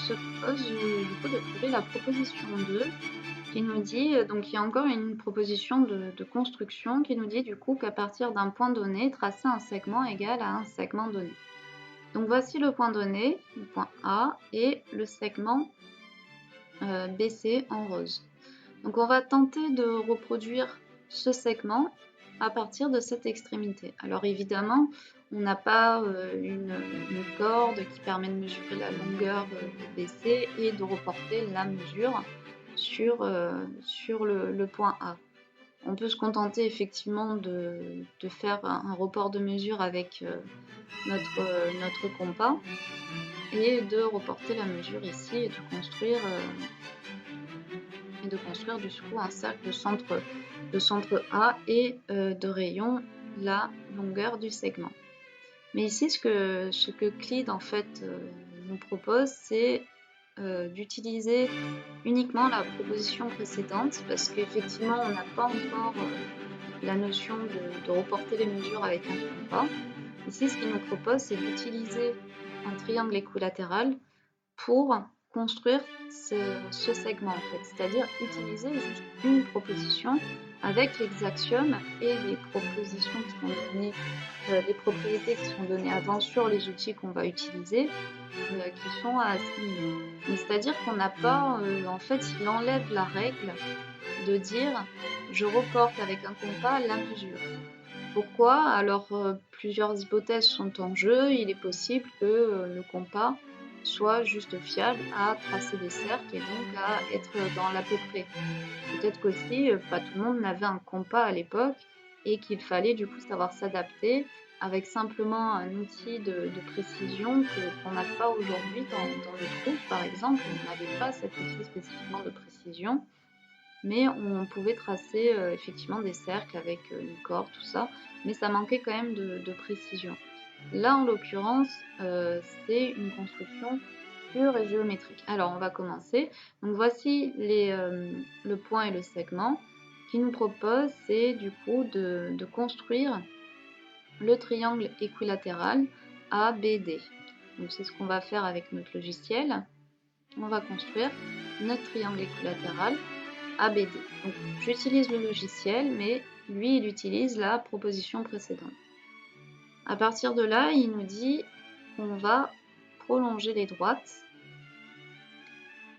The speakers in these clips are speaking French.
se propose du coup de trouver la proposition 2 qui nous dit, donc il y a encore une proposition de construction qui nous dit du coup qu'à partir d'un point donné, tracer un segment égal à un segment donné. Donc voici le point donné, le point A, et le segment BC en rose. Donc on va tenter de reproduire ce segment à partir de cette extrémité. Alors évidemment, on n'a pas une corde qui permet de mesurer la longueur de BC et de reporter la mesure sur le point A. On peut se contenter effectivement de faire un report de mesure avec notre compas et de reporter la mesure ici et de construire du coup un cercle de centre A et de rayon la longueur du segment. Mais ici, ce que Cleed en fait nous propose, c'est d'utiliser uniquement la proposition précédente parce qu'effectivement, on n'a pas encore la notion de reporter les mesures avec un compas. Ici, ce qu'il nous propose, c'est d'utiliser un triangle équilatéral pour construire ce segment en fait, c'est-à-dire utiliser juste une proposition avec les axiomes et les propositions qui sont données, les propriétés qui sont données avant sur les outils qu'on va utiliser, qui sont à assimiler. C'est-à-dire qu'on n'a pas, en fait, il enlève la règle de dire je reporte avec un compas la mesure. Pourquoi? Alors plusieurs hypothèses sont en jeu. Il est possible que le compas soit juste fiable à tracer des cercles et donc à être dans l'à peu près. Peut-être qu'aussi pas tout le monde n'avait un compas à l'époque et qu'il fallait du coup savoir s'adapter avec simplement un outil de précision qu'on n'a pas aujourd'hui dans le trouve par exemple. On n'avait pas cet outil spécifiquement de précision, mais on pouvait tracer effectivement des cercles avec une corde, tout ça, mais ça manquait quand même de précision. Là, en l'occurrence, c'est une construction pure et géométrique. Alors, on va commencer. Donc, voici le point et le segment. Ce qu'il nous propose, c'est du coup de construire le triangle équilatéral ABD. Donc, c'est ce qu'on va faire avec notre logiciel. On va construire notre triangle équilatéral ABD. Donc, j'utilise le logiciel, mais lui, il utilise la proposition précédente. À partir de là, il nous dit qu'on va prolonger les droites,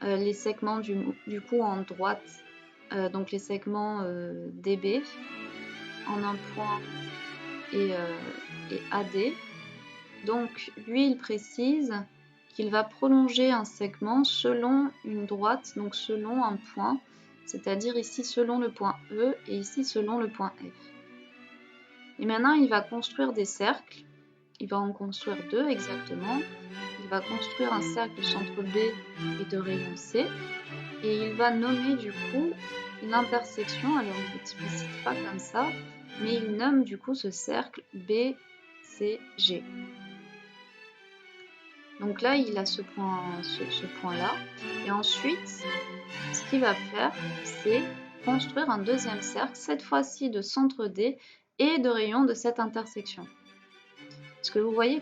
les segments du coup en droite, donc les segments DB en un point et AD. Donc lui, il précise qu'il va prolonger un segment selon une droite, donc selon un point, c'est-à-dire ici selon le point E et ici selon le point F. Et maintenant, il va construire des cercles. Il va en construire deux exactement. Il va construire un cercle de centre B et de rayon C. Et il va nommer du coup l'intersection. Alors, il n'explicite pas comme ça, mais il nomme du coup ce cercle BCG. Donc là, il a ce point-là. Et ensuite, ce qu'il va faire, c'est construire un deuxième cercle, cette fois-ci de centre D et de rayon de cette intersection. Parce que vous voyez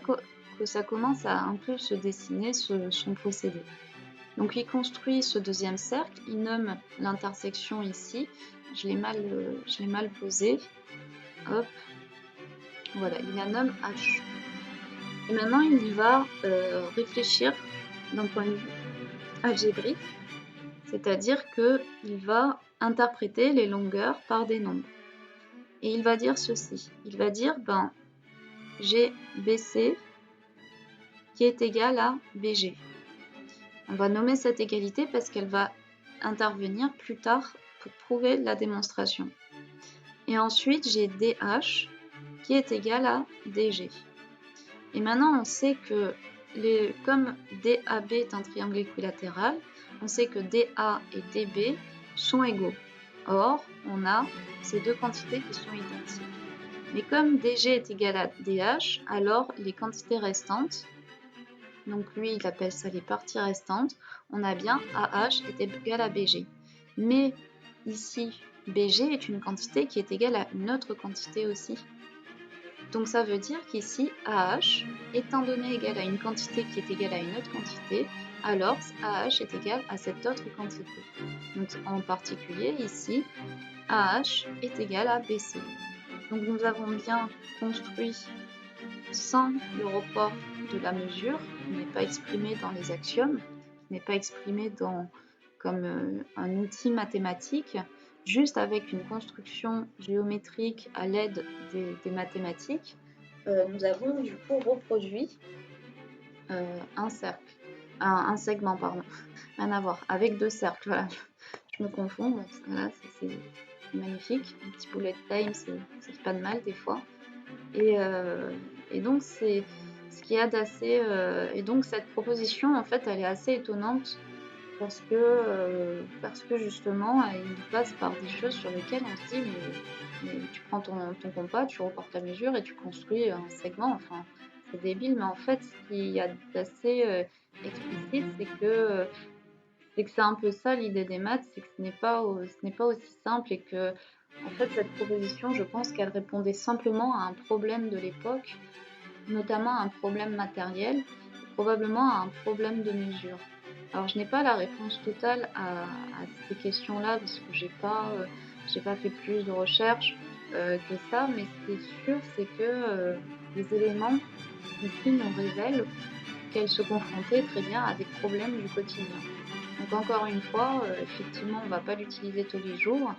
que ça commence à un peu se dessiner son procédé. Donc il construit ce deuxième cercle, il nomme l'intersection ici, je l'ai mal posé, hop, voilà, il la nomme H. Et maintenant il va réfléchir d'un point de vue algébrique, c'est-à-dire qu'il va interpréter les longueurs par des nombres. Et il va dire ceci, il va dire, j'ai BC qui est égal à BG. On va nommer cette égalité parce qu'elle va intervenir plus tard pour prouver la démonstration. Et ensuite, j'ai DH qui est égal à DG. Et maintenant, on sait que comme DAB est un triangle équilatéral, on sait que DA et DB sont égaux. Or, on a ces deux quantités qui sont identiques. Mais comme DG est égal à DH, alors les quantités restantes, donc lui il appelle ça les parties restantes, on a bien AH est égal à BG. Mais ici, BG est une quantité qui est égale à une autre quantité aussi. Donc ça veut dire qu'ici, AH est un donné égal à une quantité qui est égale à une autre quantité, alors AH est égal à cette autre quantité. Donc en particulier ici, AH est égal à BC. Donc nous avons bien construit sans le report de la mesure, qui n'est pas exprimé dans les axiomes, qui n'est pas exprimé comme un outil mathématique, juste avec une construction géométrique à l'aide des mathématiques, nous avons du coup reproduit un cercle, un segment, pardon, rien à voir, avec deux cercles, voilà, je me confonds, bon, voilà, c'est magnifique, un petit bullet time, ça fait pas de mal des fois, et donc c'est ce qu'il y a d'assez, et donc cette proposition en fait elle est assez étonnante parce que justement il passe par des choses sur lesquelles on se dit mais tu prends ton compas, tu reportes la mesure et tu construis un segment, enfin c'est débile, mais en fait ce qu'il y a d'assez explicite c'est que c'est un peu ça l'idée des maths, c'est que ce n'est pas aussi simple et que en fait cette proposition je pense qu'elle répondait simplement à un problème de l'époque, notamment un problème matériel, et probablement à un problème de mesure. Alors je n'ai pas la réponse totale à ces questions-là parce que j'ai pas fait plus de recherches que ça, mais ce qui est sûr, c'est que les éléments ici nous révèlent qu'elle se confrontait très bien à des problèmes du quotidien. Donc encore une fois, effectivement, on ne va pas l'utiliser tous les jours,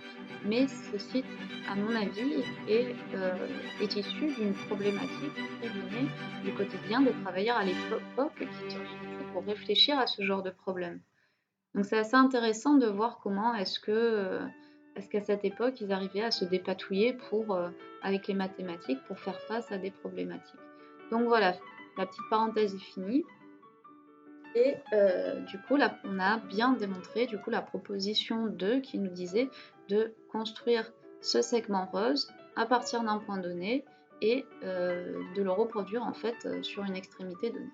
mais ceci, à mon avis, est issu d'une problématique qui venait du quotidien des travailleurs à l'époque qui étaient reçus pour réfléchir à ce genre de problème. Donc c'est assez intéressant de voir comment est-ce qu'à cette époque, ils arrivaient à se dépatouiller avec les mathématiques pour faire face à des problématiques. Donc voilà, la petite parenthèse est finie. Et du coup, là, on a bien démontré du coup, la proposition 2 qui nous disait de construire ce segment rose à partir d'un point donné et de le reproduire en fait sur une extrémité donnée.